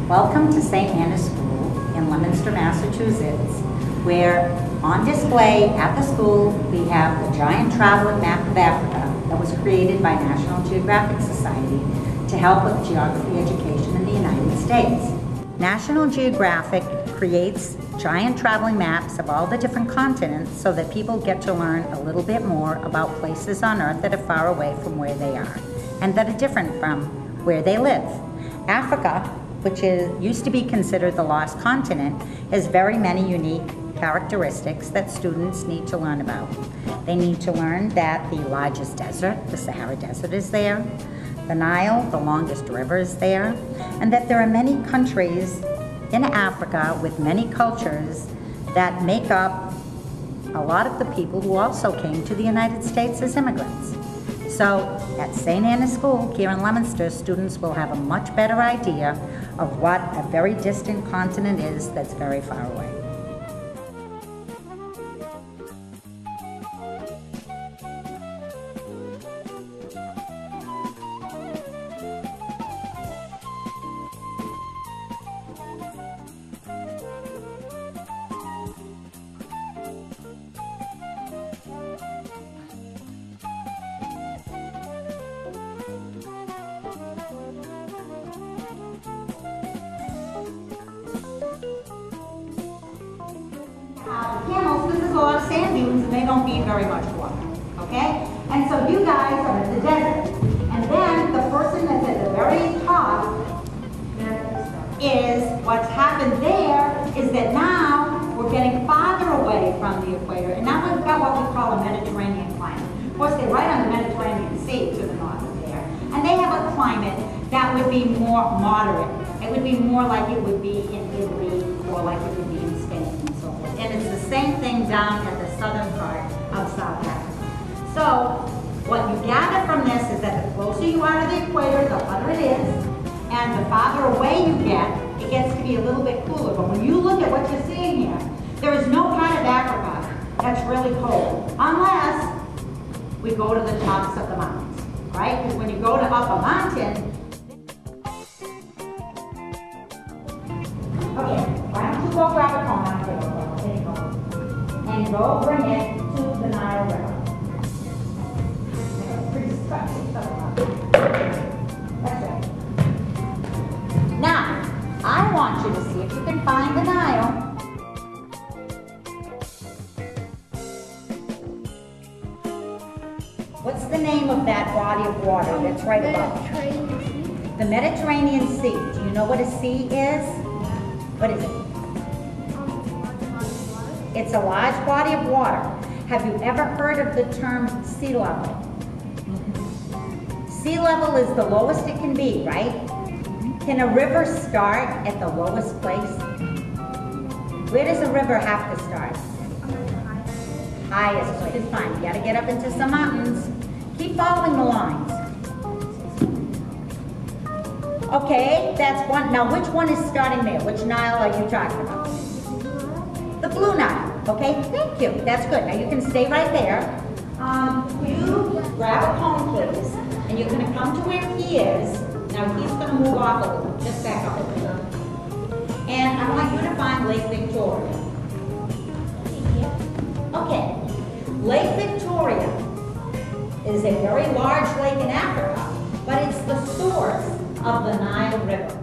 Welcome to St. Anna's School in Leominster, Massachusetts, where on display at the school we have the giant traveling map of Africa that was created by National Geographic Society to help with geography education in the United States. National Geographic creates giant traveling maps of all the different continents so that people get to learn a little bit more about places on Earth that are far away from where they are and that are different from where they live. Africa, which used to be considered the lost continent, has very many unique characteristics that students need to learn about. They need to learn that the largest desert, the Sahara Desert, is there, the Nile, the longest river, is there, and that there are many countries in Africa with many cultures that make up a lot of the people who also came to the United States as immigrants. So at St. Anna's School here in Leominster, students will have a much better idea of what a very distant continent is that's very far away. Camels, this is a lot of sand dunes and they don't need very much water, okay? And so you guys are in the desert. And then the person that's at the very top is, what's happened there is that now we're getting farther away from the equator, and now we've got what we call a Mediterranean climate. Of course, they're right on the Mediterranean Sea to the north of there. And they have a climate that would be more moderate. It would be more like it would be in Italy or like it would be in Spain and so forth. And it's the same thing down at the southern part of South Africa. So what you gather from this is that the closer you are to the equator, the hotter it is. And the farther away you get, it gets to be a little bit cooler. But when you look at what you're seeing here, there is no part of Africa that's really cold, unless we go to the tops of the mountains, right? Because when you go to up a mountain, okay, why don't you go grab a cone out there, there you go, and go bring it to the Nile River. Pretty special stuff. That's right. Now, I want you to see if you can find the Nile. What's the name of that body of water that's right above? The Mediterranean Sea. Do you know what a sea is? What is it? It's a large body of water. Have you ever heard of the term sea level? Sea level is the lowest it can be, right? Can a river start at the lowest place? Where does a river have to start? Highest place. Fine. You gotta get up into some mountains. Keep following the lines. Okay, that's one. Now, which one is starting there? Which Nile are you talking about? The Blue Nile. Okay, thank you. That's good. Now, you can stay right there. You grab a cone, please, and you're going to come to where he is. Now, he's going to move off a little. Just back up a little. And I want you to find Lake Victoria. Okay. Lake Victoria is a very large lake in Africa, but it's the source of the Nile River.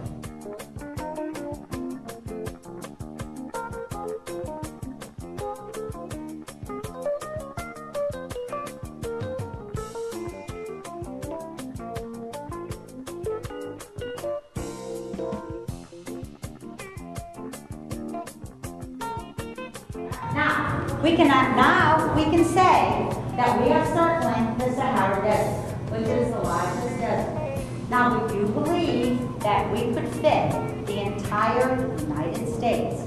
Now we can say that we are circling the Sahara Desert, which is the largest desert. Now, would you believe that we could fit the entire United States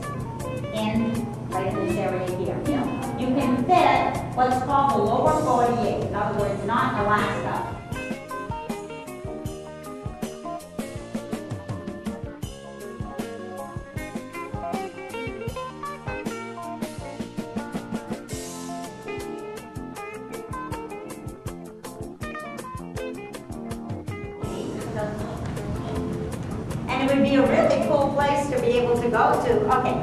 in right in this area here? You can fit what's called the lower 48. In other words, not Alaska. And it would be a really cool place to be able to go to. Okay,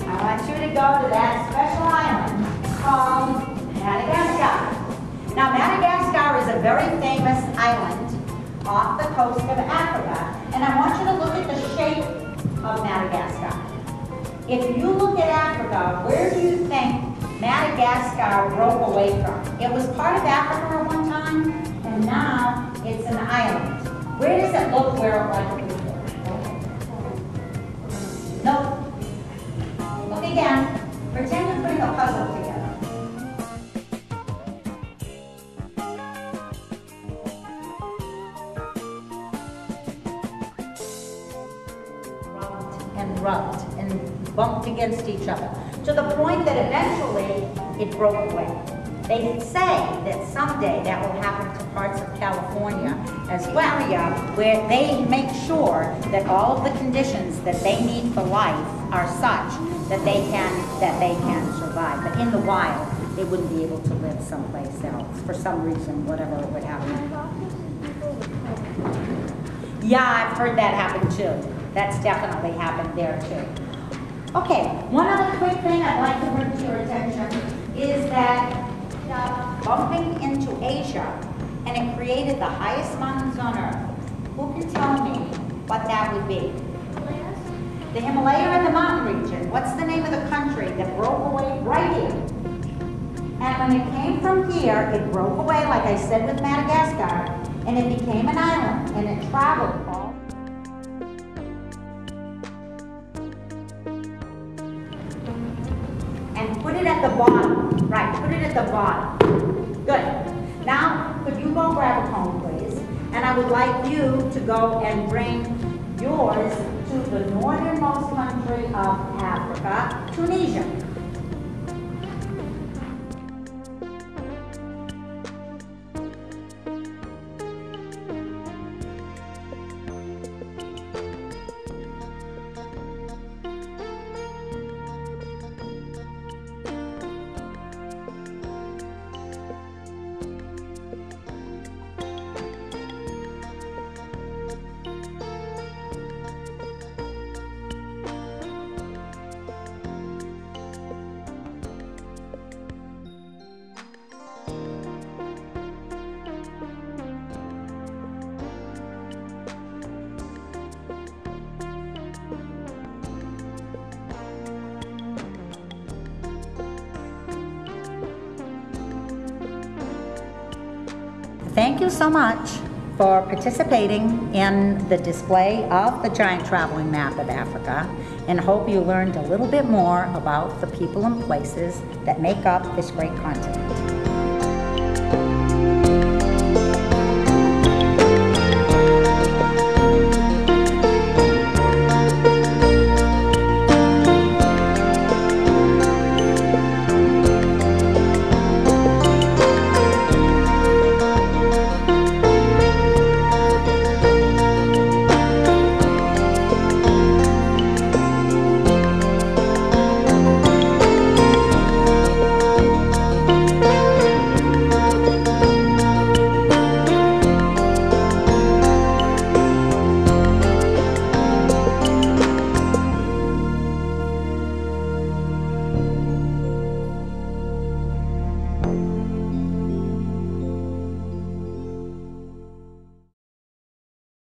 I want you to go to that special island called Madagascar. Now, Madagascar is a very famous island off the coast of Africa, and I want you to look at the shape of Madagascar. If you look at Africa, where do you think Madagascar broke away from? It was part of Africa at one time, and now it's an island. Where does it look where it was before? Nope. Look again. Pretend you're putting a puzzle together. Rubbed and bumped against each other, to the point that eventually it broke away. They say that someday that will happen to parts of California as well, where they make sure that all of the conditions that they need for life are such that they can survive. But in the wild, they wouldn't be able to live someplace else for some reason, whatever would happen. Yeah, I've heard that happen too. That's definitely happened there too. Okay, one other quick thing I'd like to bring to your attention is that bumping into Asia, and it created the highest mountains on Earth. Who can tell me what that would be? The Himalaya in the mountain region. What's the name of the country that broke away right here? And when it came from here, it broke away, like I said with Madagascar, and it became an island, and it traveled all. And put it at the bottom. Right, put it at the bottom. Good. Now, could you go grab a comb, please? And I would like you to go and bring yours to the northernmost country of Africa, Tunisia. Thank you so much for participating in the display of the Giant Traveling Map of Africa, and hope you learned a little bit more about the people and places that make up this great continent.